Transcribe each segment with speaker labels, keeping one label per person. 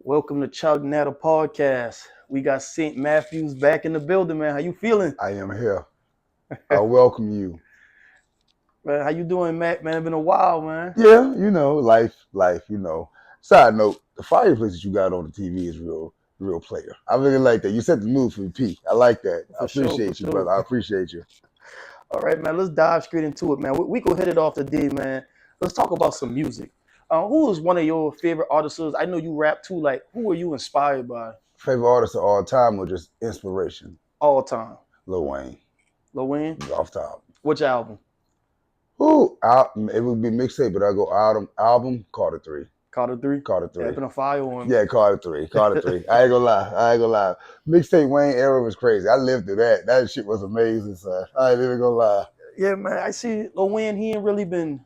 Speaker 1: Welcome to Chug, Natter podcast. We got St. Matthews back in the building, man. How you feeling?
Speaker 2: I am here. I welcome you.
Speaker 1: Man, how you doing, Matt? Man, it's been a while, man.
Speaker 2: Yeah, life. Side note, the fireplace that you got on the TV is real player. I really like that. You set the mood for the P. I like that. I
Speaker 1: For sure,
Speaker 2: appreciate
Speaker 1: for
Speaker 2: you,
Speaker 1: sure.
Speaker 2: brother. I appreciate you.
Speaker 1: All right, man. Let's dive straight into it, man. We go hit it off today, man. Let's talk about some music. Who is one of your favorite artists? I know you rap too. Like, who are you inspired by
Speaker 2: Favorite artist of all time or just inspiration?
Speaker 1: all time?
Speaker 2: Lil Wayne.
Speaker 1: Lil Wayne?
Speaker 2: Off top.
Speaker 1: Which album?
Speaker 2: It would be mixtape, but I go album, Carter 3.
Speaker 1: Carter 3?
Speaker 2: Carter 3.
Speaker 1: Yeah, been a fire on.
Speaker 2: Yeah, Carter 3. Carter 3. I ain't gonna lie. Mixtape Wayne era was crazy. I lived through that. That shit was amazing, son. I ain't even gonna lie.
Speaker 1: Yeah, man. I see Lil Wayne, he ain't really been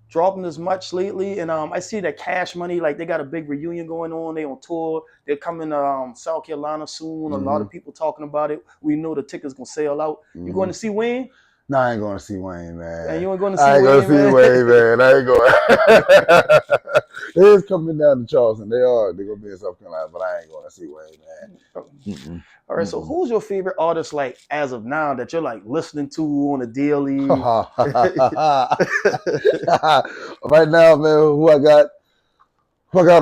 Speaker 1: dropping as much lately, and I see that Cash Money, like they got a big reunion going on. They on tour. They're coming to South Carolina soon. A lot of people talking about it. We know the tickets gonna sell out. You going to see Wayne?
Speaker 2: No, I ain't going to see Wayne, man.
Speaker 1: And you ain't going to see
Speaker 2: I ain't
Speaker 1: Wayne,
Speaker 2: going to see Wayne, man. I ain't going. They is coming down to Charleston. They're going to be in South Carolina, but I ain't going to see Wayne, man.
Speaker 1: All right, so who's your favorite artist, like, as of now, that you're, like, listening to on a daily?
Speaker 2: Right now, man, who I got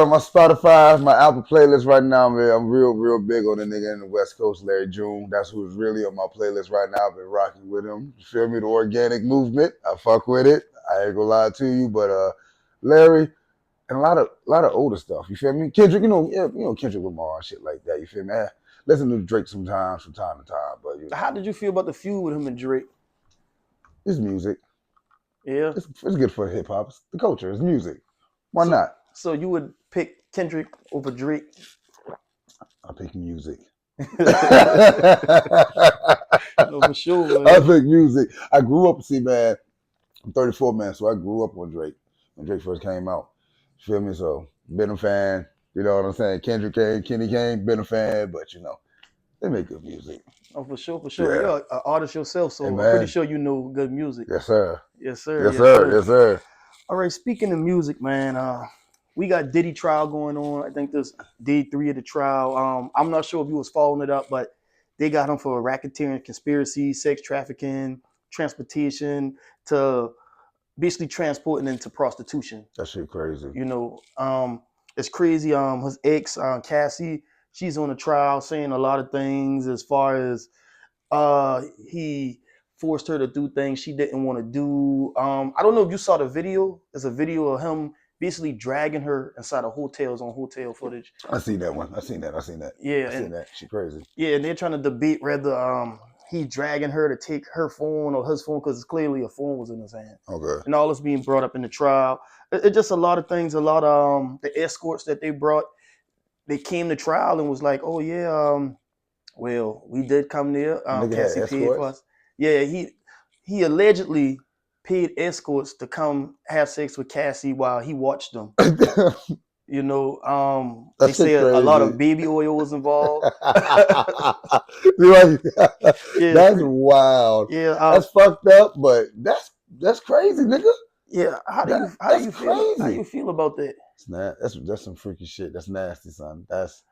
Speaker 2: on my Spotify, my Apple playlist right now, man. I'm real big on the nigga in the West Coast, Larry June. That's who's really on my playlist right now. I've been rocking with him. You feel me? The organic movement. I fuck with it. I ain't gonna lie to you, but Larry and a lot of older stuff. You feel me? Kendrick, Kendrick Lamar and shit like that. You feel me? I listen to Drake sometimes from time to time, but
Speaker 1: How did you feel about the feud with him and Drake?
Speaker 2: It's music.
Speaker 1: Yeah,
Speaker 2: it's good for hip hop. It's the culture. It's music. Why not?
Speaker 1: So you would pick Kendrick over Drake?
Speaker 2: I pick music.
Speaker 1: No, for sure, man.
Speaker 2: I pick music. I grew up, man, I'm 34, man, so I grew up on Drake when Drake first came out. You feel me? So, been a fan. You know what I'm saying? Kendrick came, Kenny came, been a fan, but, they make good music.
Speaker 1: Oh, for sure.
Speaker 2: Yeah.
Speaker 1: You're an artist yourself, so
Speaker 2: Hey,
Speaker 1: I'm pretty sure you know good music.
Speaker 2: Yes, sir.
Speaker 1: Yes, sir.
Speaker 2: Yes, sir.
Speaker 1: All right, speaking of music, man, we got Diddy trial going on. I think this day 3 of the trial. I'm not sure if you was following it up, but they got him for racketeering, conspiracy, sex trafficking, transportation, to basically transporting into prostitution.
Speaker 2: That shit crazy.
Speaker 1: It's crazy. His ex, Cassie, she's on the trial saying a lot of things as far as he forced her to do things she didn't want to do. I don't know if you saw the video. There's a video of him basically dragging her inside of hotels on hotel footage.
Speaker 2: I seen that one. I seen that.
Speaker 1: Yeah,
Speaker 2: I seen that. She crazy.
Speaker 1: Yeah, and they're trying to debate whether he dragging her to take her phone or his phone, because clearly a phone was in his hand.
Speaker 2: Okay.
Speaker 1: And all this being brought up in the trial. It's just a lot of things. A lot of the escorts that they brought, they came to trial and was like, oh yeah, well, we did come there. Cassie paid for us. Yeah, he allegedly paid escorts to come have sex with Cassie while he watched them. They say a lot of baby oil was involved.
Speaker 2: That's wild.
Speaker 1: Yeah,
Speaker 2: that's fucked up, but that's crazy, nigga.
Speaker 1: Yeah, how do you feel? How you feel about that?
Speaker 2: That's some freaky shit. That's nasty, son. That's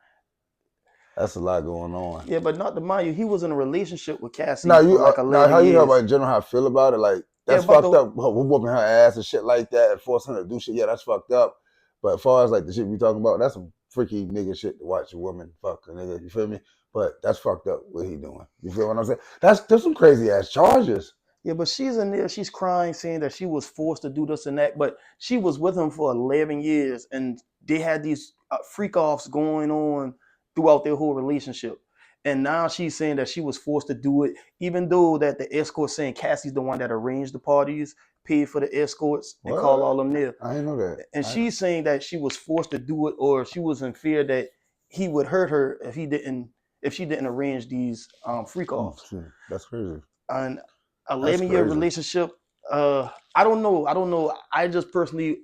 Speaker 2: a lot going on.
Speaker 1: Yeah, but not to mind you, he was in a relationship with Cassie.
Speaker 2: How
Speaker 1: you
Speaker 2: hear about in general how I feel about it? Like that's fucked up. Whooping her ass and shit like that and forcing her to do shit. Yeah, that's fucked up. But as far as like the shit we talking about, that's some freaky nigga shit to watch a woman fuck a nigga. You feel me? But that's fucked up what he doing. You feel what I'm saying? There's some crazy ass charges.
Speaker 1: Yeah, but she's in there, she's crying, saying that she was forced to do this and that, but she was with him for 11 years, and they had these freak-offs going on throughout their whole relationship. And now she's saying that she was forced to do it, even though that the escort saying Cassie's the one that arranged the parties, paid for the escorts, and called all them there.
Speaker 2: I didn't know that.
Speaker 1: And she's saying that she was forced to do it, or she was in fear that he would hurt her if she didn't arrange these freak-offs.
Speaker 2: Oh, that's crazy.
Speaker 1: And 11-year relationship. I don't know. I just personally,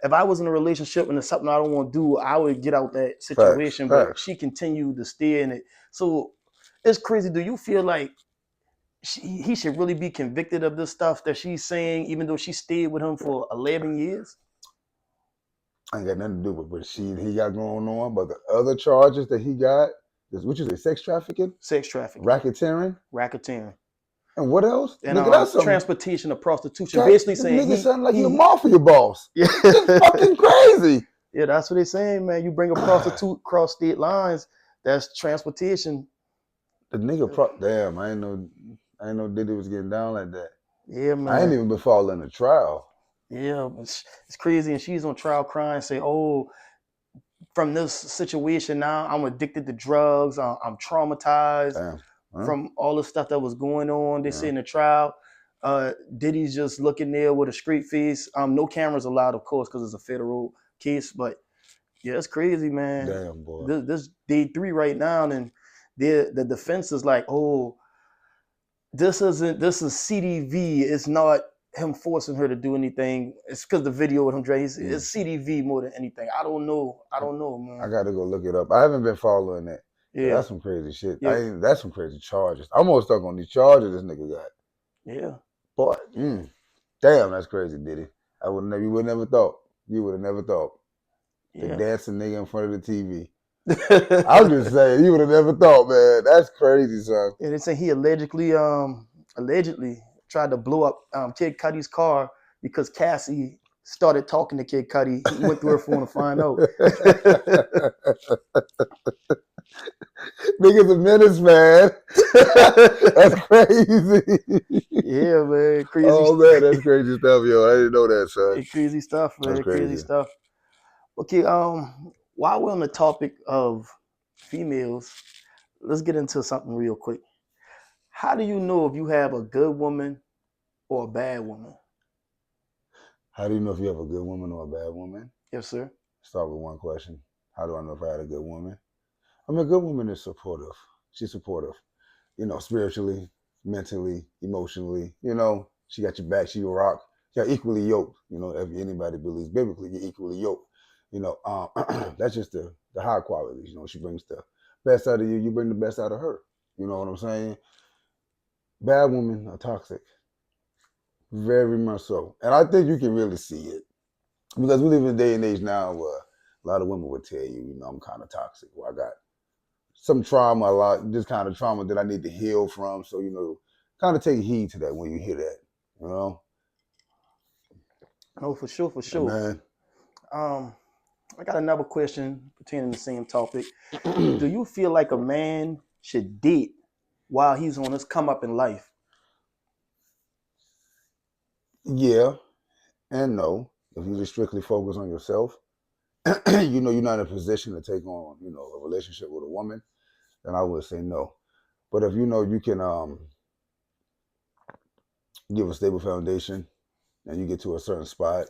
Speaker 1: if I was in a relationship and it's something I don't want to do, I would get out that situation. But she continued to stay in it. So it's crazy. Do you feel like he should really be convicted of this stuff that she's saying, even though she stayed with him for 11 years?
Speaker 2: ain't got nothing to do with what he got going on. But the other charges that he got, which is a sex trafficking,
Speaker 1: Sex trafficking,
Speaker 2: racketeering,
Speaker 1: racketeering,
Speaker 2: and what else?
Speaker 1: and
Speaker 2: Nigga, that's some
Speaker 1: transportation of prostitution. Basically
Speaker 2: this
Speaker 1: saying
Speaker 2: nigga sound like he a
Speaker 1: he
Speaker 2: mafia boss.
Speaker 1: yeah.
Speaker 2: It's fucking crazy.
Speaker 1: Yeah, that's what they're saying, man. You bring a prostitute across state lines, that's transportation.
Speaker 2: The nigga, damn, I ain't know Diddy was getting down like that.
Speaker 1: Yeah,
Speaker 2: I ain't
Speaker 1: man.
Speaker 2: even been following the trial.
Speaker 1: Yeah, it's crazy. And she's on trial crying, say, "Oh, from this situation now, I'm addicted to drugs. I'm traumatized
Speaker 2: Damn. Huh?
Speaker 1: from all the stuff that was going on." They say
Speaker 2: Yeah.
Speaker 1: in the trial, Diddy's just looking there with a straight face. No cameras allowed, of course, because it's a federal case. But yeah, it's crazy, man.
Speaker 2: Damn, boy.
Speaker 1: This day 3 right now, and the defense is like, "Oh, this is CDV. It's not him forcing her to do anything. It's because the video with him, Dre. It's CDV more than anything. I don't know, man.
Speaker 2: I gotta go look it up. I haven't been following that.
Speaker 1: Yeah,
Speaker 2: That's some crazy shit.
Speaker 1: yeah,
Speaker 2: That's some crazy charges. I'm more stuck on these charges this nigga got.
Speaker 1: yeah,
Speaker 2: Boy, damn, that's crazy, Diddy. You would never thought. You would have never thought. The
Speaker 1: yeah.
Speaker 2: dancing nigga in front of the TV. I'm just saying, you would have never thought, man. That's crazy, son.
Speaker 1: And they say he allegedly tried to blow up Kid Cudi's car because Cassie started talking to Kid Cudi. He went through her phone to find out.
Speaker 2: Nigga's a menace, man. That's crazy.
Speaker 1: Yeah, man. Crazy.
Speaker 2: Oh man, that's crazy stuff, yo. I didn't know that, son.
Speaker 1: Crazy stuff, man.
Speaker 2: That's
Speaker 1: Crazy
Speaker 2: crazy.
Speaker 1: stuff. Okay, while we're on the topic of females, let's get into something real quick. How do you know if you have a good woman or a bad woman?
Speaker 2: How do you know if you have a good woman or a bad woman?
Speaker 1: Yes, sir.
Speaker 2: Start with one question. How do I know if I had a good woman? I mean, a good woman is supportive. She's supportive, spiritually, mentally, emotionally. She got your back. She your rock. You're equally yoked. If anybody believes biblically, you're equally yoked. That's just the high qualities. She brings the best out of you. You bring the best out of her. You know what I'm saying? Bad women are toxic. Very much so. And I think you can really see it. Because we live in a day and age now where a lot of women would tell you, I'm kind of toxic. Or I got some trauma, this kind of trauma that I need to heal from. So, kind of take heed to that when you hear that,
Speaker 1: No, for sure, for
Speaker 2: Hey,
Speaker 1: sure.
Speaker 2: man.
Speaker 1: I got another question pertaining to the same topic. Do you feel like a man should date while he's on his come up in life?
Speaker 2: Yeah and no. If you just strictly focus on yourself, you're not in a position to take on, a relationship with a woman, then I would say no. But if you can give a stable foundation and you get to a certain spot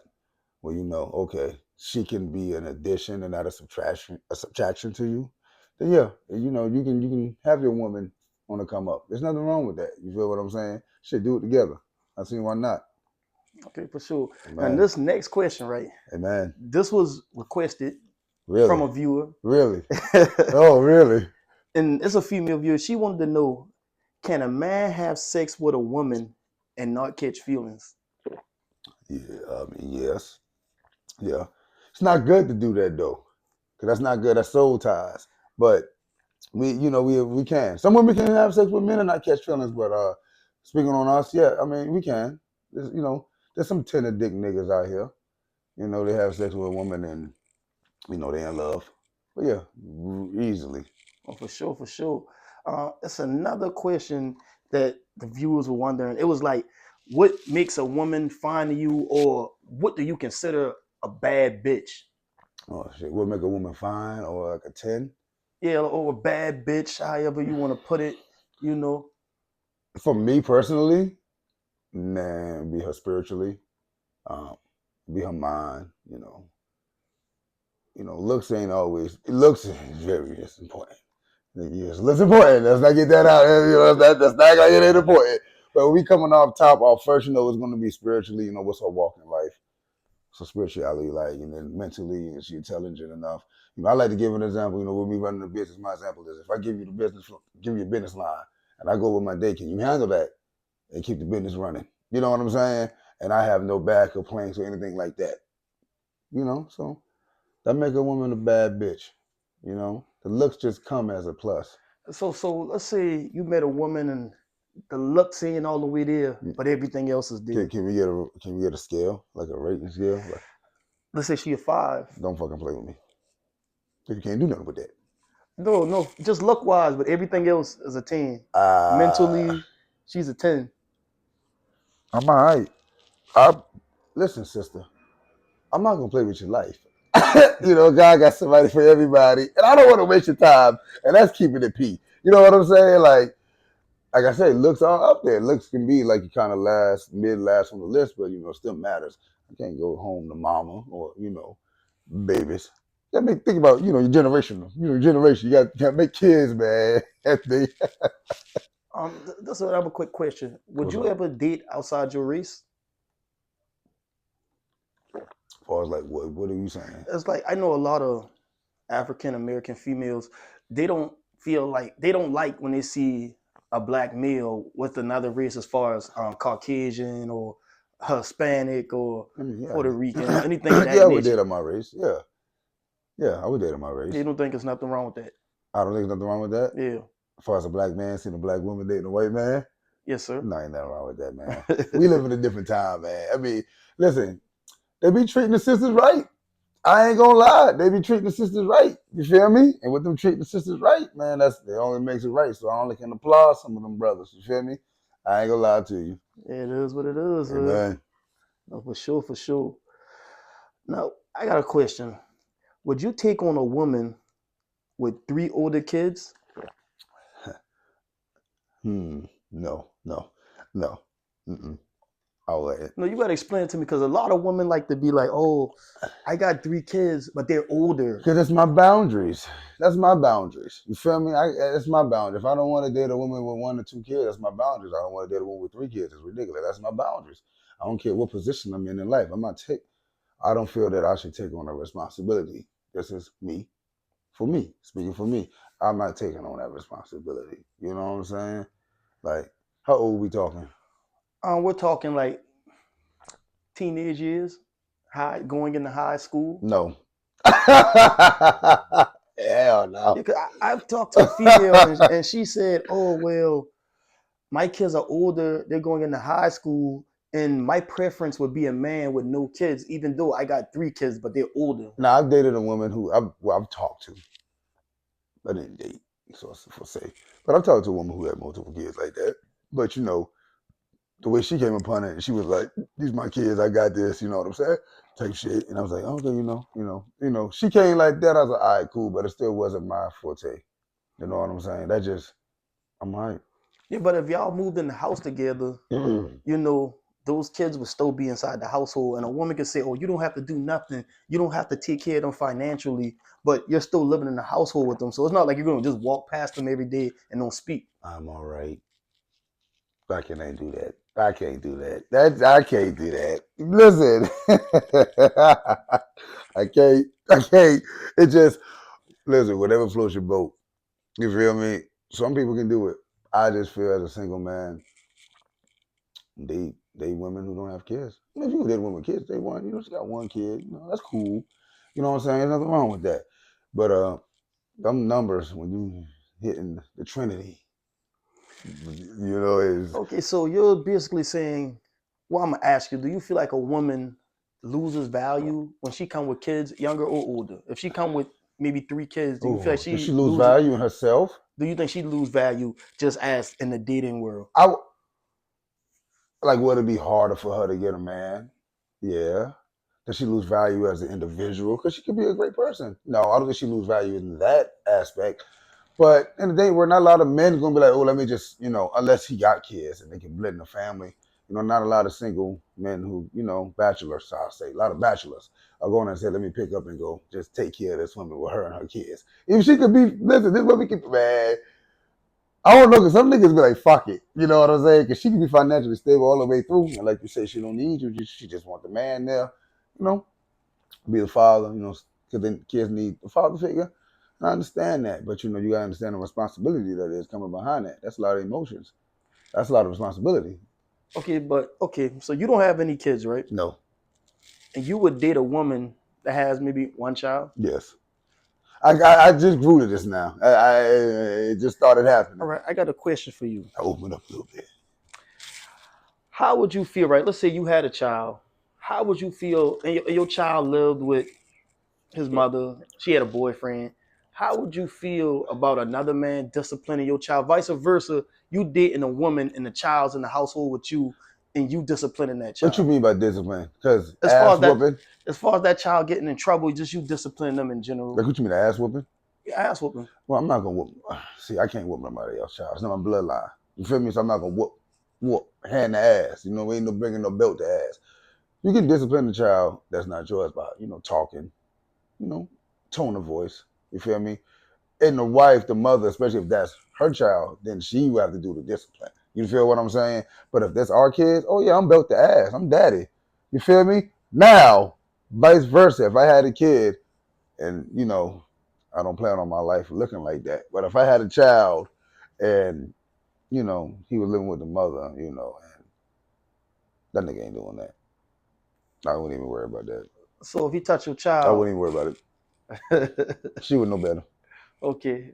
Speaker 2: where okay, she can be an addition and not a subtraction to you, then yeah, you can have your woman on the come up. There's nothing wrong with that. You feel what I'm saying? Shit, do it together. I see why not.
Speaker 1: Okay, for sure. And
Speaker 2: Amen.
Speaker 1: this next question, right?
Speaker 2: Amen.
Speaker 1: This was requested
Speaker 2: Really?
Speaker 1: from a viewer.
Speaker 2: Really? Oh, really?
Speaker 1: And it's a female viewer. She wanted to know, can a man have sex with a woman and not catch feelings?
Speaker 2: Yeah, I mean, yes. Yeah. It's not good to do that though. Cause that's not good. That's soul ties. But we can. Some women can have sex with men and not catch feelings, but speaking on us, yeah, I mean we can. There's some tender dick niggas out here. They have sex with a woman and they in love. But yeah, easily.
Speaker 1: Oh, for sure, for sure. It's another question that the viewers were wondering. It was like, what makes a woman fine to you, or what do you consider a bad bitch?
Speaker 2: Oh shit. What make a woman fine or like a 10?
Speaker 1: Yeah, or a bad bitch, however you want to put it, you know.
Speaker 2: For me personally, man, be her spiritually, um, be her mind, looks ain't always. Looks is very important. Yes, looks important. Let's not get that out. That's not gonna get it important. But when we coming off top, our first, is going to be spiritually. What's her walk in life? So spirituality, like, mentally, is she intelligent enough? I like to give an example. When we running a business, my example is if I give you a business line, and I go with my day, can you handle that and keep the business running? You know what I'm saying? And I have no backup plans or anything like that. So That make a woman a bad bitch. You know, the looks just come as a plus.
Speaker 1: So let's say you met a woman and the looks ain't all the way there, but everything else is there.
Speaker 2: Can we get a scale, like a rating scale? Like,
Speaker 1: Let's say she a 5.
Speaker 2: don't fucking play with me. You can't do nothing with that.
Speaker 1: No, no, just look wise, but everything else is a 10.
Speaker 2: Uh,
Speaker 1: Mentally, she's a 10.
Speaker 2: I'm all right. I listen, sister. I'm not gonna play with your life. You know, God got somebody for everybody, and I don't want to waste your time. And that's keeping it P. You know what I'm saying? Like I said, looks are up there. Looks can be like you kind of mid last on the list, but you know, still matters. I can't go home to mama or babies. You gotta think about your generation. You got to make kids, man. They,
Speaker 1: That's another quick question. Would
Speaker 2: what's
Speaker 1: you
Speaker 2: up?
Speaker 1: ever date outside your race?
Speaker 2: As far as like what are you saying?
Speaker 1: It's like I know a lot of African American females. They don't feel like they don't like when they see a black male with another race, as far as Caucasian or Hispanic or
Speaker 2: I mean,
Speaker 1: Puerto Rican,
Speaker 2: yeah,
Speaker 1: anything of
Speaker 2: yeah,
Speaker 1: that
Speaker 2: I would date
Speaker 1: nature.
Speaker 2: on my race. Yeah, yeah, I would date on my
Speaker 1: They
Speaker 2: race.
Speaker 1: don't think there's nothing wrong with that.
Speaker 2: I don't think there's nothing wrong with that.
Speaker 1: Yeah.
Speaker 2: As far as a black man seeing a black woman dating a white man,
Speaker 1: Yes, sir.
Speaker 2: no, ain't nothing wrong with that, man. We live in a different time, man. I mean, listen, they be treating the sisters right. I ain't gonna lie, they be treating the sisters right. You feel me? And with them treating the sisters right, man, that only makes it right. So I only can applaud some of them brothers. You feel me? I ain't gonna lie to you.
Speaker 1: Yeah, it is what it is, sir.
Speaker 2: Amen.
Speaker 1: No, for sure, for sure. Now, I got a question. Would you take on a woman with 3 older kids?
Speaker 2: No, no, no. Mm-mm. I'll let it.
Speaker 1: No, you gotta explain it to me because a lot of women like to be like, "Oh, I got 3 kids, but they're older."
Speaker 2: Because that's my boundaries. That's my boundaries. You feel me? It's my boundary. If I don't want to date a woman with 1 or 2 kids, that's my boundaries. I don't want to date a woman with 3 kids. It's ridiculous. That's my boundaries. I don't care what position I'm in life. I don't feel that I should take on a responsibility. This is me. For me, speaking for me, I'm not taking on that responsibility. You know what I'm saying? Like, how old we talking?
Speaker 1: We're talking like teenage years, going into high school.
Speaker 2: No. Hell
Speaker 1: Yeah,
Speaker 2: no.
Speaker 1: 'cause I've talked to a female and she said, "Oh well, my kids are older. They're going into high school, and my preference would be a man with no kids, even though I got 3 kids, but they're older."
Speaker 2: Now I've dated a woman who I've talked to. I didn't date, so for say, but I've talked to a woman who had multiple kids like that. But the way she came upon it, she was like, "These my kids. I got this." You know what I'm saying? Type shit. And I was like, "Okay, She came like that. I was like, "All right, cool," but it still wasn't my forte. You know what I'm saying? I'm like,
Speaker 1: Yeah, but if y'all moved in the house together, you know, those kids would still be inside the household. And a woman can say, "Oh, you don't have to do nothing. You don't have to take care of them financially, but you're still living in the household with them." So it's not like you're going to just walk past them every day and don't speak.
Speaker 2: I'm all right. I can't do that. I can't do that. I can't do that. Listen, I can't. I can't. It just listen. Whatever floats your boat. You feel me? Some people can do it. I just feel as a single man, they women who don't have kids. I mean, if you date a woman with kids, they want she got 1 kid. That's cool. You know what I'm saying? There's nothing wrong with that. But them numbers when you hitting the Trinity, is
Speaker 1: Okay, so you're basically saying, well, I'm gonna ask you, do you feel like a woman loses value when she come with kids, younger or older? If she come with maybe 3 kids, do you feel like
Speaker 2: oh, does she
Speaker 1: she
Speaker 2: lose
Speaker 1: loses?
Speaker 2: value in herself?
Speaker 1: Do you think she lose value just as in the dating world?
Speaker 2: I like would it be harder for her to get a man? Yeah. Does she lose value as an individual? Because she could be a great person. No, I don't think she lose value in that aspect. But in the day where not a lot of men gonna be like, oh, let me just, unless he got kids and they can blend the family. Not a lot of single men who, bachelors, I'll say, a lot of bachelors are going and say, let me pick up and go just take care of this woman with her and her kids. If she could be, listen, this woman could, man, I don't know, because some niggas be like, fuck it. You know what I'm saying? Because she can be financially stable all the way through. And like you say, she don't need you. She just want the man there, you know, be the father, because then kids need the father figure. And I understand that. But, you got to understand the responsibility that is coming behind that. That's a lot of emotions. That's a lot of responsibility.
Speaker 1: Okay, but okay, so you don't have any kids, right?
Speaker 2: No.
Speaker 1: And you would date a woman that has maybe one child?
Speaker 2: Yes. I just grew to this now. It just started
Speaker 1: All
Speaker 2: happening.
Speaker 1: right, I got a question for you.
Speaker 2: I opened up a little bit.
Speaker 1: How would you feel, right? Let's say you had a child. How would you feel, and your child lived with his mother, she had a boyfriend. How would you feel about another man disciplining your child? Vice versa, you dating a woman and the child's in the household with you and you disciplining that
Speaker 2: What you
Speaker 1: child.
Speaker 2: mean by discipline? Because
Speaker 1: As far
Speaker 2: ass
Speaker 1: as that
Speaker 2: whooping?
Speaker 1: as far as that child getting in trouble, just you disciplining them in general.
Speaker 2: Like what you mean, ass whooping?
Speaker 1: Yeah, ass whooping.
Speaker 2: Well, I'm not gonna whoop. See, I can't whoop nobody else's child. It's not my bloodline. You feel me? So I'm not gonna whoop, hand the ass. You know, we ain't no bringing no belt to ass. You can discipline the child that's not yours by, talking, you know, tone of voice. You feel me? And the wife, the mother, especially if that's her child, then she will have to do the discipline. You feel what I'm saying? But if that's our kids, oh yeah, I'm belt to ass. I'm daddy. You feel me? Now, vice versa, if I had a kid and, I don't plan on my life looking like that. But if I had a child and, he was living with the mother, and that nigga ain't doing that. I wouldn't even worry about that.
Speaker 1: So if he touch your
Speaker 2: I
Speaker 1: child,
Speaker 2: wouldn't even worry about it. She would know better.
Speaker 1: okay.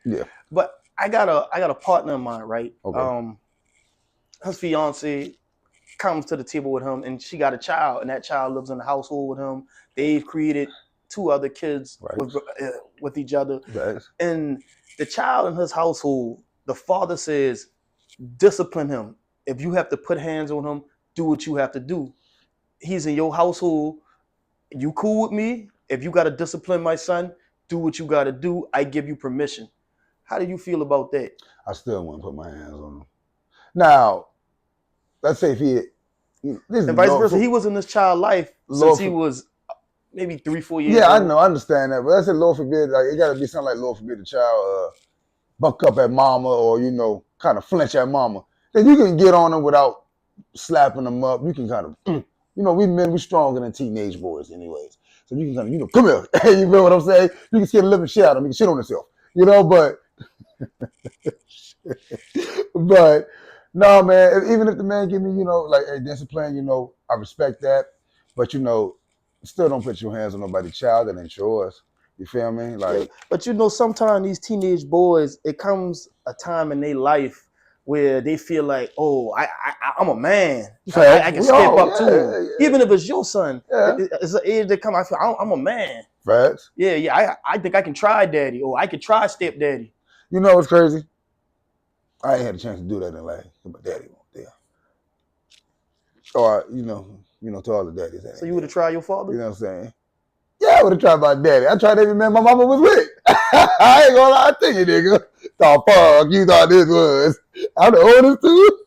Speaker 2: Yeah.
Speaker 1: But I got a partner of mine, right?
Speaker 2: Okay.
Speaker 1: His fiance comes to the table with him, and she got a child, and that child lives in the household with him. They've created two other kids
Speaker 2: Right.
Speaker 1: with each other,
Speaker 2: Right.
Speaker 1: and the child in his household, the father says, discipline him. If you have to put hands on him, do what you have to do. He's in your household. You cool with me? If you got to discipline my son, do what you got to do. I give you permission. How do you feel about that?
Speaker 2: I still wouldn't put my hands on him. Now, let's say if he, this is
Speaker 1: And vice
Speaker 2: Lord,
Speaker 1: versa, he was in this child life since he
Speaker 2: for,
Speaker 1: was maybe 3-4 years
Speaker 2: yeah, I
Speaker 1: old.
Speaker 2: know, I understand that, but let's say Lord forbid, like it got to be something like Lord forbid the child buck up at mama or kind of flinch at mama. Then you can get on them without slapping them up. You can kind of, we stronger than teenage boys, anyways. So you can kind of, come here. You feel what I'm saying? You can scare the living shit out of him. He can shit on himself, but no, man. Even if the man give me, like a discipline, I respect that. But still don't put your hands on nobody's child that ain't yours. You feel me?
Speaker 1: Yeah,
Speaker 2: Like,
Speaker 1: but sometimes these teenage boys, it comes a time in their life where they feel like, oh, I'm a man. I
Speaker 2: facts.
Speaker 1: can
Speaker 2: We
Speaker 1: step
Speaker 2: all,
Speaker 1: up to him.
Speaker 2: yeah,
Speaker 1: Even if it's your son,
Speaker 2: yeah.
Speaker 1: it's an age that come, I feel, I'm a man.
Speaker 2: Facts.
Speaker 1: Yeah, I think I can try daddy, or I could try step daddy.
Speaker 2: You know what's crazy? I ain't had a chance to do that in life. My daddy won't there. Or, to all the daddies that
Speaker 1: So
Speaker 2: ain't
Speaker 1: you would have
Speaker 2: there.
Speaker 1: tried your father?
Speaker 2: You know what I'm saying? Yeah, I would have tried my daddy. I tried every man my mama was with. I ain't gonna lie to you, nigga. The fuck you thought this was? I'm the oldest too.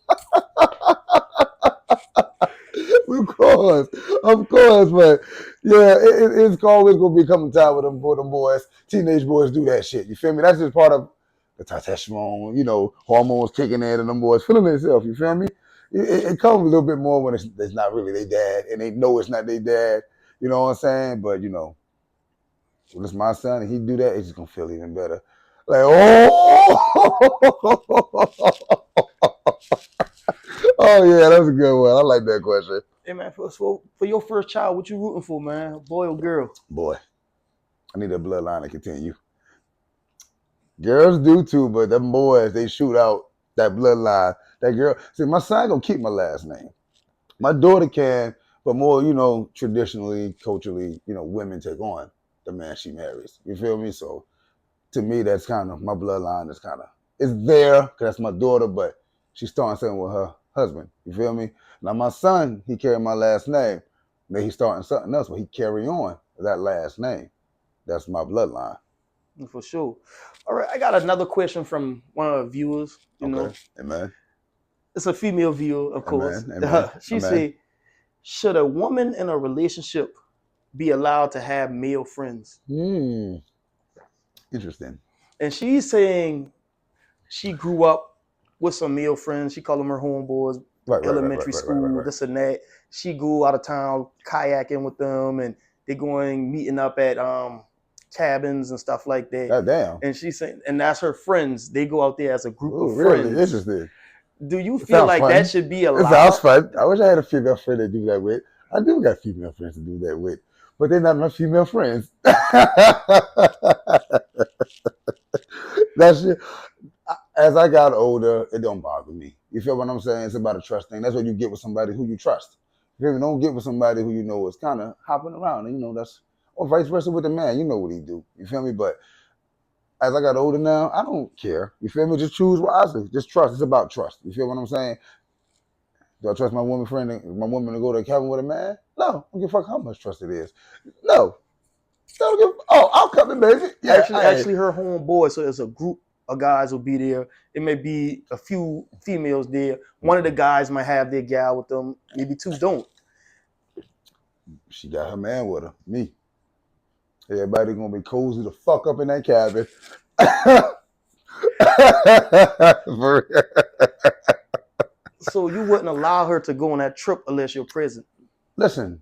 Speaker 2: Of course, but yeah, it's always gonna be coming time with them boys. Teenage boys do that shit. You feel me? That's just part of the testosterone, hormones kicking in and them boys feeling themselves. You feel me? It comes a little bit more when it's not really their dad and they know it's not their dad. You know what I'm saying? But when it's my son and he do that, it's just gonna feel even better. Like, oh, oh yeah, that's a good one. I like that question.
Speaker 1: Hey man, for your first child, what you rooting for, man? Boy or girl?
Speaker 2: Boy, I need that bloodline to continue. Girls do too, but them boys, they shoot out that bloodline. That girl, see, my son gonna keep my last name. My daughter can, but more, traditionally, culturally, women take on the man she marries. You feel me? So to me, that's kind of my bloodline. Is kind of it's there because that's my daughter, but she's starting something with her husband. You feel me? Now my son, he carried my last name. Then he's starting something else, but he carry on that last name. That's my bloodline.
Speaker 1: For sure. All right, I got another question from one of our viewers.
Speaker 2: Okay. Amen.
Speaker 1: It's a female viewer, of course.
Speaker 2: Amen. Amen.
Speaker 1: She
Speaker 2: Amen.
Speaker 1: said, should a woman in a relationship be allowed to have male friends?
Speaker 2: Interesting.
Speaker 1: And she's saying she grew up with some male friends. She called them her homeboys, elementary school,
Speaker 2: Right.
Speaker 1: this and that. She grew out of town kayaking with them, and they're going meeting up at cabins and stuff like that.
Speaker 2: God damn.
Speaker 1: And she's saying, and that's her friends. They go out there as a group of
Speaker 2: really
Speaker 1: friends.
Speaker 2: interesting.
Speaker 1: Do you feel like that should be allowed?
Speaker 2: It sounds fun. I wish I had a female friend to do that with. I do got female friends to do that with. but they're not my female friends. That's it. As I got older, it don't bother me. You feel what I'm saying? It's about a trust thing. That's what you get with somebody who you trust. You feel me? Don't get with somebody who you know is kind of hopping around, and you know that's, or vice versa with the man. You know what he do. You feel me? But as I got older now, I don't care. You feel me? Just choose wisely. Just trust. It's about trust. You feel what I'm saying? Do I trust my woman friend, my woman to go to a cabin with a man? No. I don't give a fuck how much trust it is. No. Don't give. Oh, I'll come in, baby. Yeah.
Speaker 1: Actually, her homeboy. So there's a group of guys will be there. It may be a few females there. One of the guys might have their gal with them. Maybe two don't.
Speaker 2: She got her man with her. Me. Everybody gonna be cozy the fuck up in that cabin. For real.
Speaker 1: So you wouldn't allow her to go on that trip unless you're present.
Speaker 2: Listen,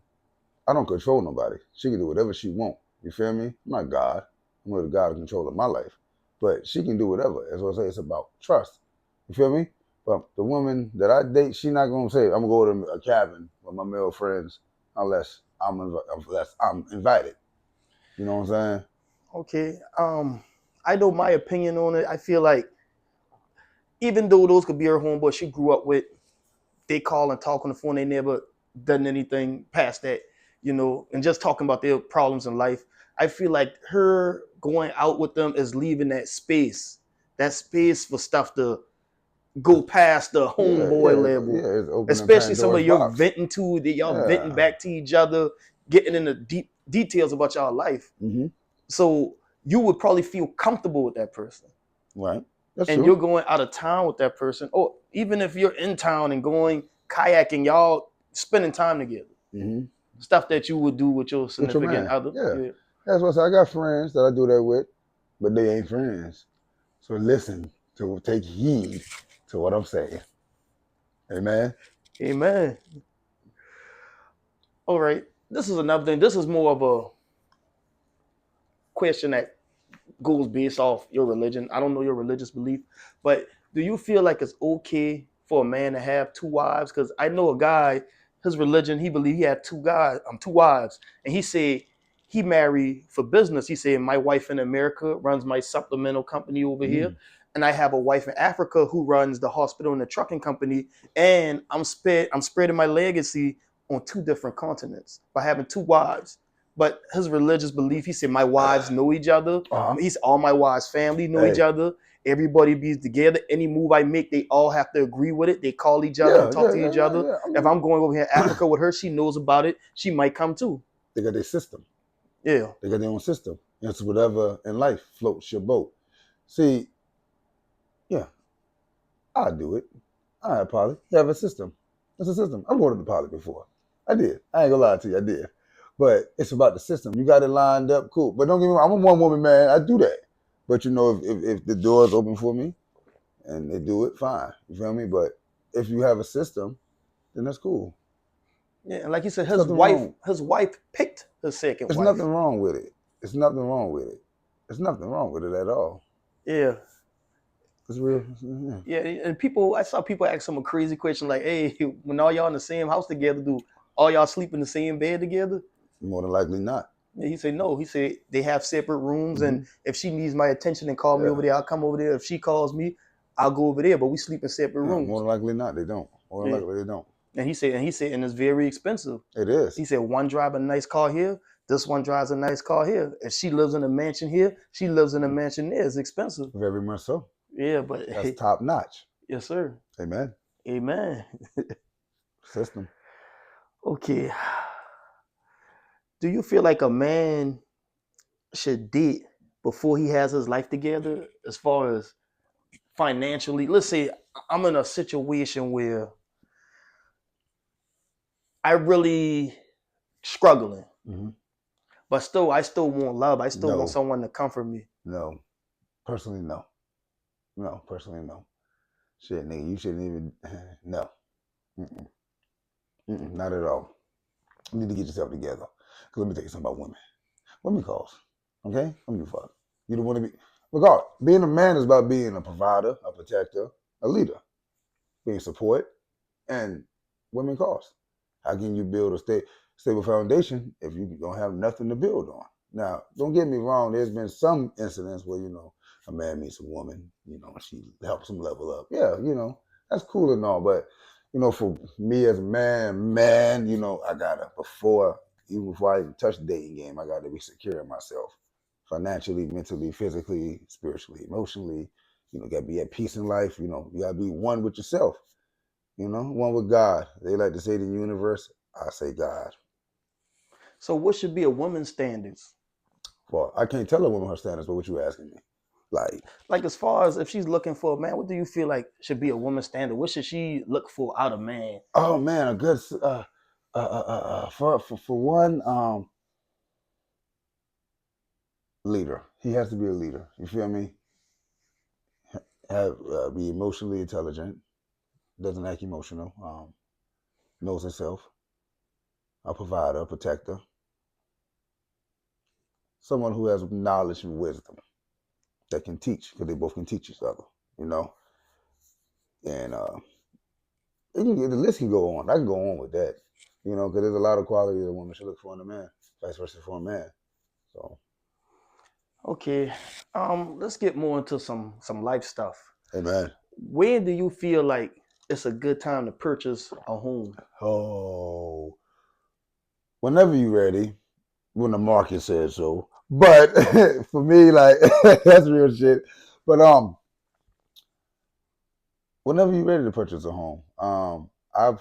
Speaker 2: I don't control nobody. She can do whatever she want. You feel me? I'm not God. I'm not the God in control of my life. But she can do whatever. As I say, it's about trust. You feel me? But the woman that I date, she not gonna say, I'm gonna go to a cabin with my male friends unless I'm invited. You know what I'm saying?
Speaker 1: Okay. I know my opinion on it. I feel like even though those could be her homeboy she grew up with, they call and talk on the phone. They never done anything past that, and just talking about their problems in life. I feel like her going out with them is leaving that space for stuff to go past the homeboy level.
Speaker 2: It's opening
Speaker 1: Especially somebody
Speaker 2: Pandora's
Speaker 1: you're
Speaker 2: box.
Speaker 1: venting to, that y'all venting
Speaker 2: Yeah.
Speaker 1: back to each other, getting into deep details about y'all life.
Speaker 2: Mm-hmm.
Speaker 1: So you would probably feel comfortable with that person.
Speaker 2: Right. That's
Speaker 1: And
Speaker 2: true.
Speaker 1: you're going out of town with that person, or even if you're in town and going kayaking, y'all spending time together.
Speaker 2: Mm-hmm.
Speaker 1: Stuff that you would do with your significant other.
Speaker 2: Yeah. That's what I say. I got friends that I do that with, but they ain't friends. So listen to take heed to what I'm saying. Amen.
Speaker 1: Amen. All right. This is another thing. This is more of a question that goes based off your religion. I don't know your religious belief, but do you feel like it's okay for a man to have two wives? Because I know a guy, his religion, he believed he had two wives, and he said he married for business. He said my wife in America runs my supplemental company over here, and I have a wife in Africa who runs the hospital and the trucking company, and I'm spreading my legacy on two different continents by having two wives. But his religious belief, he said, my wives know each other. He's all my wives' family know each other. Everybody be together. Any move I make, they all have to agree with it. They call each other and talk to each other. If I'm going over here in Africa with her, she knows about it. She might come too.
Speaker 2: They got their system.
Speaker 1: Yeah.
Speaker 2: They got their own system. It's whatever in life floats your boat. See, yeah, I do it. All right, Polly. You have a system. It's a system. I've ordered the Polly before. I did. I ain't gonna lie to you. I did. But it's about the system. You got it lined up, cool. But don't get me wrong, I'm a one woman man. I do that. But you know, if the door is open for me and they do it, fine. You feel me? But if you have a system, then that's cool.
Speaker 1: Yeah, and like you said, his wife picked her second
Speaker 2: There's
Speaker 1: wife.
Speaker 2: nothing wrong with it. There's nothing wrong with it. There's nothing wrong with it at all.
Speaker 1: Yeah.
Speaker 2: It's real.
Speaker 1: Yeah, and I saw people ask some crazy question like, hey, when all y'all in the same house together, do all y'all sleep in the same bed together?
Speaker 2: More than likely not.
Speaker 1: Yeah, he said no. He said they have separate rooms, and if she needs my attention and call me over there, I'll come over there. If she calls me, I'll go over there. But we sleep in separate rooms.
Speaker 2: More than likely not. They don't. More than likely they don't.
Speaker 1: And he said, and it's very expensive.
Speaker 2: It is.
Speaker 1: He said one drive a nice car here. This one drives a nice car here. If she lives in a mansion here, she lives in a mansion there. It's expensive.
Speaker 2: Very much so.
Speaker 1: Yeah, but
Speaker 2: that's top notch.
Speaker 1: Yes, sir.
Speaker 2: Amen.
Speaker 1: Amen.
Speaker 2: System.
Speaker 1: Okay. Do you feel like a man should date before he has his life together, as far as financially? Let's say I'm in a situation where I really struggling, but I still want love. I still want someone to comfort me.
Speaker 2: No, personally, no. No, personally, no. Shit, nigga, you shouldn't even. No. Not at all. You need to get yourself together. Cause let me tell you something about women. Women cause. Okay? Let me fuck. You don't want to be. Regard, being a man is about being a provider, a protector, a leader, being support, and women cost. How can you build a state? stable foundation if you don't have nothing to build on. Now, don't get me wrong. There's been some incidents where a man meets a woman, she helps him level up. Yeah, that's cool and all, but for me as a man, I gotta even before I even touch the dating game, I gotta be secure in myself, financially, mentally, physically, spiritually, emotionally. Gotta be at peace in life. You gotta be one with yourself. One with God. They like to say the universe. I say God.
Speaker 1: So what should be a woman's standards?
Speaker 2: Well, I can't tell a woman her standards, but what you asking me? Like,
Speaker 1: Like as far as if she's looking for a man, what do you feel like should be a woman's standard? What should she look for out of man?
Speaker 2: oh man, a good for one, leader. He has to be a leader. You feel me? Have be emotionally intelligent. Doesn't act emotional. Knows himself. A provider, a protector. Someone who has knowledge and wisdom that can teach, because they both can teach each other. You know, and the list can go on. I can go on with that. Because there's a lot of qualities a woman should look for in a man, vice versa for a man. So,
Speaker 1: Okay, let's get more into some life stuff.
Speaker 2: hey man.
Speaker 1: When do you feel like it's a good time to purchase a home?
Speaker 2: Oh, whenever you're ready, when the market says so. But for me, like that's real shit. But whenever you're ready to purchase a home, I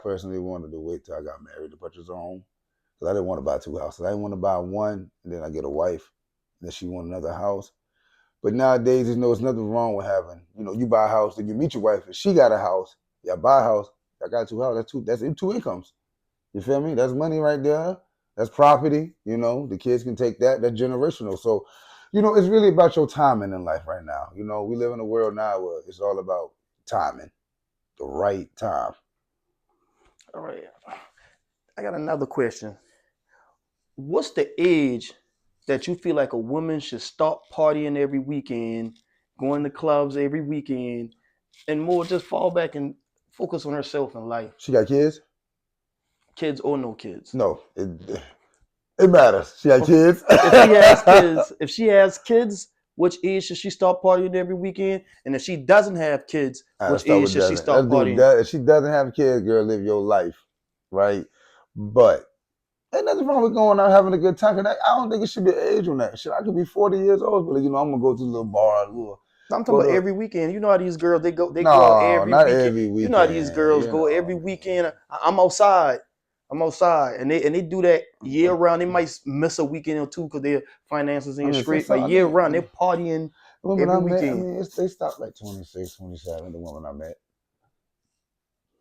Speaker 2: personally wanted to wait till I got married to purchase a home because I didn't want to buy two houses. I didn't want to buy one and then I get a wife and then she want another house. But nowadays, there's nothing wrong with having, you buy a house, then you meet your wife and she got a house. Yeah, buy a house. I got two houses. That's two incomes. You feel me? That's money right there. That's property. The kids can take that. That's generational. So, it's really about your timing in life right now. We live in a world now where it's all about timing, the right time.
Speaker 1: All right, I got another question. What's the age that you feel like a woman should stop partying every weekend, going to clubs every weekend, and more just fall back and focus on herself in life?
Speaker 2: She got kids?
Speaker 1: Kids or no kids?
Speaker 2: No, it matters. She got
Speaker 1: Okay.
Speaker 2: kids.
Speaker 1: If she has kids, which age should she start partying every weekend? And if she doesn't have kids,
Speaker 2: Let's
Speaker 1: which
Speaker 2: start
Speaker 1: age
Speaker 2: with
Speaker 1: should she
Speaker 2: doesn't. Let's
Speaker 1: start
Speaker 2: do
Speaker 1: partying?
Speaker 2: that. If she doesn't have kids, girl, live your life, right? But ain't nothing wrong with going out having a good time. I don't think it should be an age on that. Shit, I could be 40 years old, but I'm gonna go to a little bar,
Speaker 1: I'm talking
Speaker 2: go
Speaker 1: about
Speaker 2: to.
Speaker 1: every weekend. You know how these girls they go out
Speaker 2: No,
Speaker 1: every
Speaker 2: not
Speaker 1: weekend.
Speaker 2: every
Speaker 1: You know how these
Speaker 2: weekend.
Speaker 1: girls go every weekend. I'm outside. I'm outside, and they do that year round. They might miss a weekend or two because their finances
Speaker 2: I
Speaker 1: ain't
Speaker 2: mean,
Speaker 1: straight,
Speaker 2: some,
Speaker 1: but
Speaker 2: I
Speaker 1: year
Speaker 2: mean,
Speaker 1: round they're partying
Speaker 2: the woman
Speaker 1: every
Speaker 2: I met,
Speaker 1: weekend.
Speaker 2: they stopped like 26, 27. The woman I met,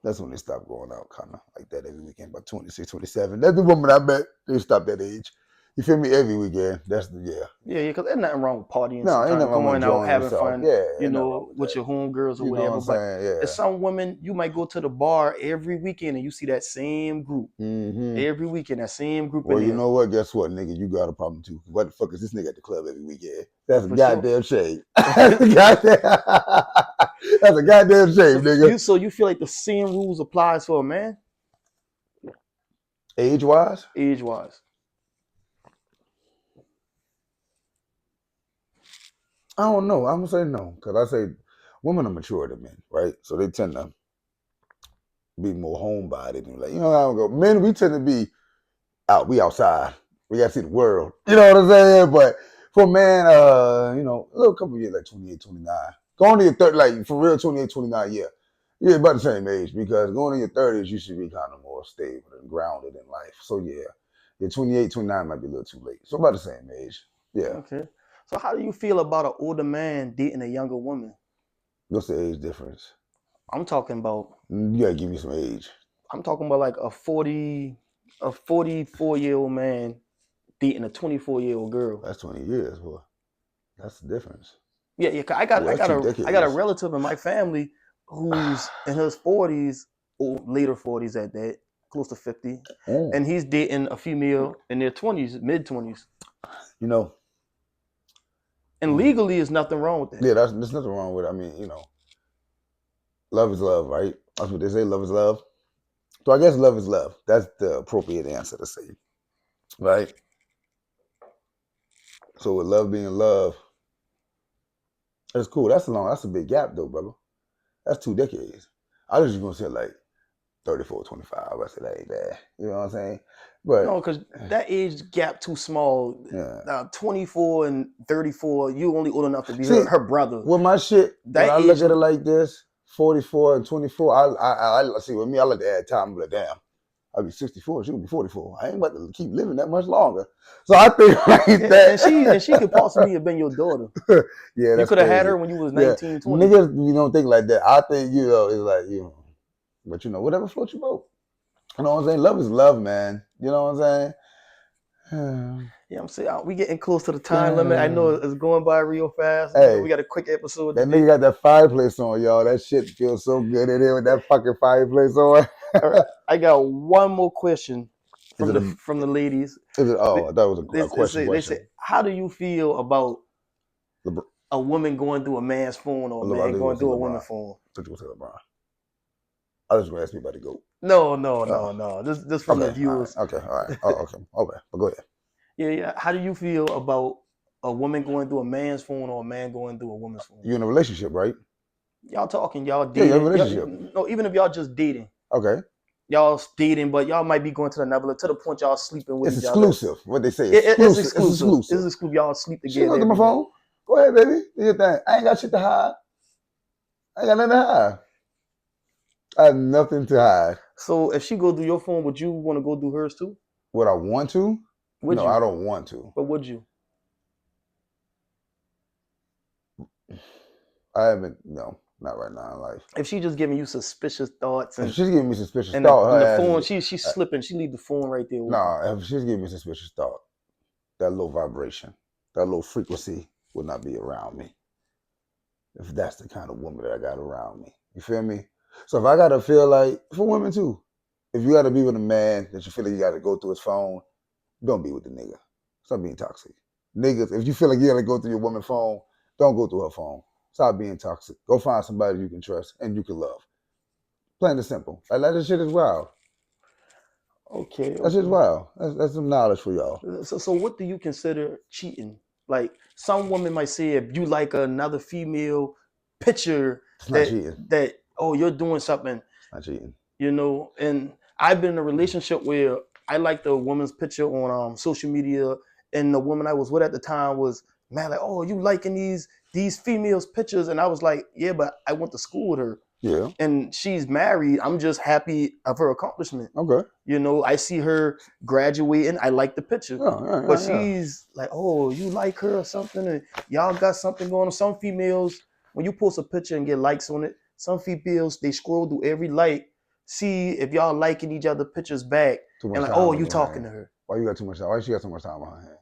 Speaker 2: that's when they stopped going out, kind of like that every weekend, about 26, 27. That's the woman I met. They stopped that age. You feel me? Every weekend. That's the yeah.
Speaker 1: Yeah, because there's nothing wrong with partying
Speaker 2: No, ain't
Speaker 1: sometimes,
Speaker 2: nothing wrong with
Speaker 1: going out,
Speaker 2: enjoying
Speaker 1: having
Speaker 2: yourself.
Speaker 1: fun,
Speaker 2: Yeah, ain't nothing wrong with
Speaker 1: with
Speaker 2: that.
Speaker 1: your homegirls or
Speaker 2: You know what
Speaker 1: whatever.
Speaker 2: I'm
Speaker 1: But
Speaker 2: saying?
Speaker 1: as
Speaker 2: Yeah.
Speaker 1: some women, you might go to the bar every weekend and you see that same group.
Speaker 2: Mm-hmm.
Speaker 1: Every weekend, that same group
Speaker 2: Well,
Speaker 1: in
Speaker 2: you
Speaker 1: there.
Speaker 2: know what? Guess what, nigga? You got a problem too. What the fuck is this nigga at the club every weekend? That's a
Speaker 1: For sure.
Speaker 2: goddamn shame. That's a goddamn, that's a goddamn shame, nigga.
Speaker 1: So you feel like the same rules applies for a man,
Speaker 2: Age wise,
Speaker 1: age wise?
Speaker 2: I don't know. I'm gonna say no because I say women are mature than men, right? So they tend to be more homebodied and like how I go. Men, we tend to be out. We outside. We gotta see the world. You know what I'm saying? But for a man, a little couple of years like 28, 29. Going to your 30, like for real, 28, 29, yeah. Yeah, about the same age because going to your 30s, you should be kind of more stable and grounded in life. So yeah, 28, 29 might be a little too late. So about the same age. Yeah.
Speaker 1: Okay. So how do you feel about an older man dating a younger woman?
Speaker 2: What's the age difference?
Speaker 1: I'm talking about.
Speaker 2: You gotta give me some age.
Speaker 1: I'm talking about like a 44-year-old man dating a 24-year-old girl.
Speaker 2: That's 20 years, boy. That's the difference.
Speaker 1: Yeah, yeah.
Speaker 2: Well, that's 2 decades.
Speaker 1: I got a relative in my family who's in his 40s or later 40s at that, close to 50, and he's dating a female in their 20s, mid 20s.
Speaker 2: You know,
Speaker 1: And legally, there's nothing wrong with that.
Speaker 2: yeah, there's nothing wrong with it. I mean, love is love, right? That's what they say. Love is love. So I guess love is love. That's the appropriate answer to say, right? So with love being love, that's cool. That's a big gap though, brother. That's 2 decades. I was just gonna say like 34, 25. I said that ain't bad. You know what I'm saying? But
Speaker 1: No, because that age gap too small.
Speaker 2: yeah.
Speaker 1: 24 and 34, you only old enough to be
Speaker 2: See,
Speaker 1: her brother.
Speaker 2: with my shit, when
Speaker 1: That
Speaker 2: I look
Speaker 1: age,
Speaker 2: at it like this, 44 and 24, I see with me, I like to add time, but damn, I'll be 64, she'll be 44. I ain't about to keep living that much longer. So I think like
Speaker 1: and she could possibly have been your daughter.
Speaker 2: yeah,
Speaker 1: You
Speaker 2: that's
Speaker 1: could have had
Speaker 2: crazy.
Speaker 1: her when you was
Speaker 2: Yeah,
Speaker 1: 19, 20.
Speaker 2: niggas, you don't think like that. I think, it's like, but whatever floats your boat. You know what I'm saying? Love is love, man. You know what I'm saying?
Speaker 1: Yeah, I'm saying we getting close to the time limit. I know it's going by real fast.
Speaker 2: Hey,
Speaker 1: We got a quick episode
Speaker 2: that
Speaker 1: today.
Speaker 2: nigga got that fireplace on, y'all. That shit feels so good in here with that fucking fireplace on.
Speaker 1: All right, I got one more question
Speaker 2: Is
Speaker 1: from
Speaker 2: it
Speaker 1: the
Speaker 2: a?
Speaker 1: from the ladies.
Speaker 2: Is it?
Speaker 1: They,
Speaker 2: Oh, I thought it was a question.
Speaker 1: they say, how do you feel about
Speaker 2: LeBron,
Speaker 1: a woman going through a man's phone or a
Speaker 2: I
Speaker 1: man
Speaker 2: think you
Speaker 1: going
Speaker 2: gonna say
Speaker 1: through a
Speaker 2: LeBron.
Speaker 1: woman's phone?
Speaker 2: I thought you gonna say LeBron. I was gonna ask me about the goat.
Speaker 1: No, no,
Speaker 2: Oh,
Speaker 1: no, no. This from the
Speaker 2: okay, all right,
Speaker 1: viewers.
Speaker 2: okay, all right. Oh, okay, okay. But go ahead.
Speaker 1: Yeah, yeah. How do you feel about a woman going through a man's phone or a man going through a woman's phone?
Speaker 2: You in a relationship, right?
Speaker 1: Y'all talking, y'all
Speaker 2: Yeah, you're in a
Speaker 1: dating.
Speaker 2: relationship.
Speaker 1: No, even if y'all just dating,
Speaker 2: Okay.
Speaker 1: y'all dating, but y'all might be going to the level to the point y'all sleeping with
Speaker 2: It's
Speaker 1: each other.
Speaker 2: exclusive. What they say,
Speaker 1: It's
Speaker 2: exclusive. It's
Speaker 1: exclusive. It's
Speaker 2: exclusive.
Speaker 1: exclusive. Y'all sleep
Speaker 2: She go
Speaker 1: together
Speaker 2: through my
Speaker 1: every night.
Speaker 2: phone. Go ahead, baby. Do your thing. I ain't got shit to hide. I ain't got nothing to hide. I have nothing to hide.
Speaker 1: So if she go through your phone, would you want to go through hers too?
Speaker 2: Would I want to?
Speaker 1: Would
Speaker 2: No,
Speaker 1: you?
Speaker 2: I don't want to.
Speaker 1: But would you?
Speaker 2: I haven't. No, not right now in life.
Speaker 1: If she just giving you suspicious thoughts
Speaker 2: If
Speaker 1: and
Speaker 2: she's giving me suspicious
Speaker 1: and
Speaker 2: thought,
Speaker 1: the
Speaker 2: her ass
Speaker 1: phone,
Speaker 2: is.
Speaker 1: she's slipping. She leave the phone right there open.
Speaker 2: Nah, if she's giving me suspicious thought, that low vibration, that low frequency would not be around me. If that's the kind of woman that I got around me. You feel me? So if I gotta feel like, for women too, if you gotta be with a man that you feel like you gotta go through his phone, don't be with the nigga. Stop being toxic. Niggas, if you feel like you gotta go through your woman's phone, don't go through her phone. Stop being toxic. Go find somebody you can trust and you can love. Plain and simple. Like that shit is wild.
Speaker 1: Okay,
Speaker 2: That shit's
Speaker 1: okay.
Speaker 2: wild. That's some knowledge for y'all.
Speaker 1: So what do you consider cheating? Like some women might say, if you like another female picture,
Speaker 2: It's not cheating.
Speaker 1: that oh you're doing something,
Speaker 2: It's not cheating.
Speaker 1: And I've been in a relationship where I liked a woman's picture on social media, and the woman I was with at the time was man like, oh, you liking these females pictures, and I was like, yeah, but I went to school with her.
Speaker 2: Yeah.
Speaker 1: And she's married. I'm just happy of her accomplishment.
Speaker 2: Okay.
Speaker 1: I see her graduating. I like the picture.
Speaker 2: Yeah.
Speaker 1: But she's like, oh, you like her or something, and y'all got something going on. Some females, when you post a picture and get likes on it, some females they scroll through every like, see if y'all liking each other pictures back,
Speaker 2: Too much
Speaker 1: and like,
Speaker 2: time
Speaker 1: oh,
Speaker 2: on
Speaker 1: you
Speaker 2: your
Speaker 1: talking
Speaker 2: hands.
Speaker 1: to her.
Speaker 2: Why you got too much time? Why she got so much time on her hand?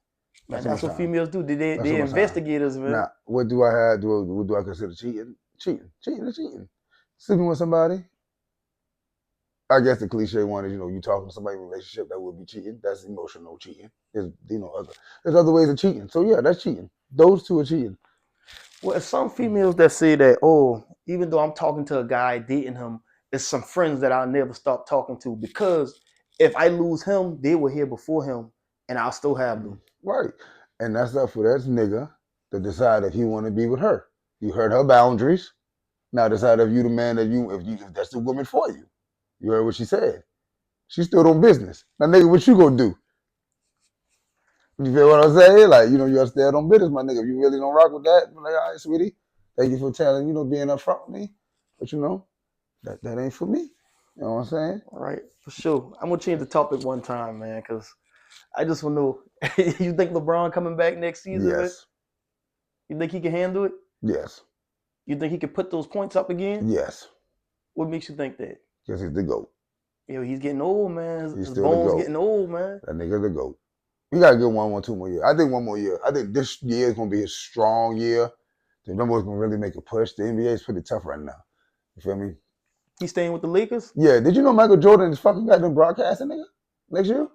Speaker 1: Man,
Speaker 2: Too
Speaker 1: that's
Speaker 2: much
Speaker 1: what
Speaker 2: time.
Speaker 1: females do.
Speaker 2: That's
Speaker 1: They
Speaker 2: too much time.
Speaker 1: investigators, man.
Speaker 2: Now, what do I have? What do I consider cheating? Cheating is cheating. Sleeping with somebody. I guess the cliche one is, you talking to somebody in a relationship, that would be cheating. That's emotional cheating. There's other ways of cheating. So yeah, that's cheating. Those two are cheating.
Speaker 1: Well, some females that say that, oh, even though I'm talking to a guy, dating him, it's some friends that I'll never stop talking to because if I lose him, they were here before him, and I'll still have them.
Speaker 2: Right. And that's up for that nigga to decide if he want to be with her. You heard her boundaries. Now decide if you the man if that's the woman for you. You heard what she said. She stood on business. Now nigga, what you gonna do? You feel what I'm saying? Like, you gotta stand on business, my nigga. If you really don't rock with that, I'm like, all right, sweetie. Thank you for telling, being upfront with me. But that ain't for me. You know what I'm saying?
Speaker 1: All right, for sure. I'm gonna change the topic one time, man, because I just want to know. You think LeBron coming back next season, man?
Speaker 2: Yes.
Speaker 1: You think he can handle it?
Speaker 2: Yes.
Speaker 1: You think he can put those points up again?
Speaker 2: Yes.
Speaker 1: What makes you think that?
Speaker 2: Because he's the GOAT.
Speaker 1: He's getting old, man.
Speaker 2: He's
Speaker 1: His
Speaker 2: still the
Speaker 1: bones
Speaker 2: GOAT.
Speaker 1: getting old, man.
Speaker 2: That nigga's the GOAT. We gotta get one more, 2 more years. I think one more year. I think this year is gonna be a strong year. The number is gonna really make a push. The NBA is pretty tough right now. You feel me?
Speaker 1: He's staying with the Lakers?
Speaker 2: Yeah. Did you know Michael Jordan is fucking got them broadcasting, nigga? Next year?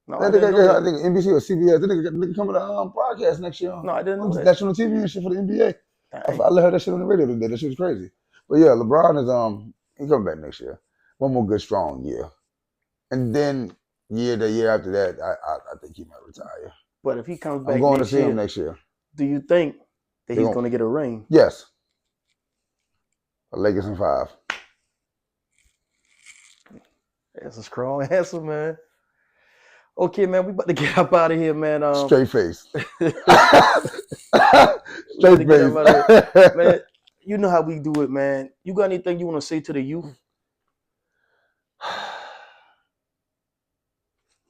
Speaker 1: No,
Speaker 2: I
Speaker 1: I didn't know
Speaker 2: think
Speaker 1: that.
Speaker 2: NBC or CBS. That nigga coming to broadcast next year
Speaker 1: No, I didn't
Speaker 2: on
Speaker 1: know that.
Speaker 2: national TV and shit for the NBA. I
Speaker 1: Dang.
Speaker 2: heard that shit on the radio today. That shit was crazy. But yeah, LeBron is he coming back next year. one more good strong year, and then the year after that, I think he might retire.
Speaker 1: But if he comes
Speaker 2: I'm
Speaker 1: back
Speaker 2: going to
Speaker 1: next
Speaker 2: see him
Speaker 1: year,
Speaker 2: next year.
Speaker 1: do you think that
Speaker 2: They're
Speaker 1: he's
Speaker 2: going,
Speaker 1: going to get a ring?
Speaker 2: yes, a Lakers in 5.
Speaker 1: That's a strong answer, man. Okay, man, we about to get up out of here, man.
Speaker 2: Straight face.
Speaker 1: We about to
Speaker 2: Straight
Speaker 1: get up out of here,
Speaker 2: face.
Speaker 1: man. You know how we do it, man. You got anything you want to say to the youth?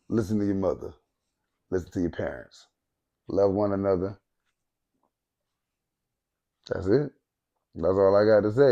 Speaker 2: Listen to your mother. Listen to your parents. Love one another. That's it. That's all I got to say.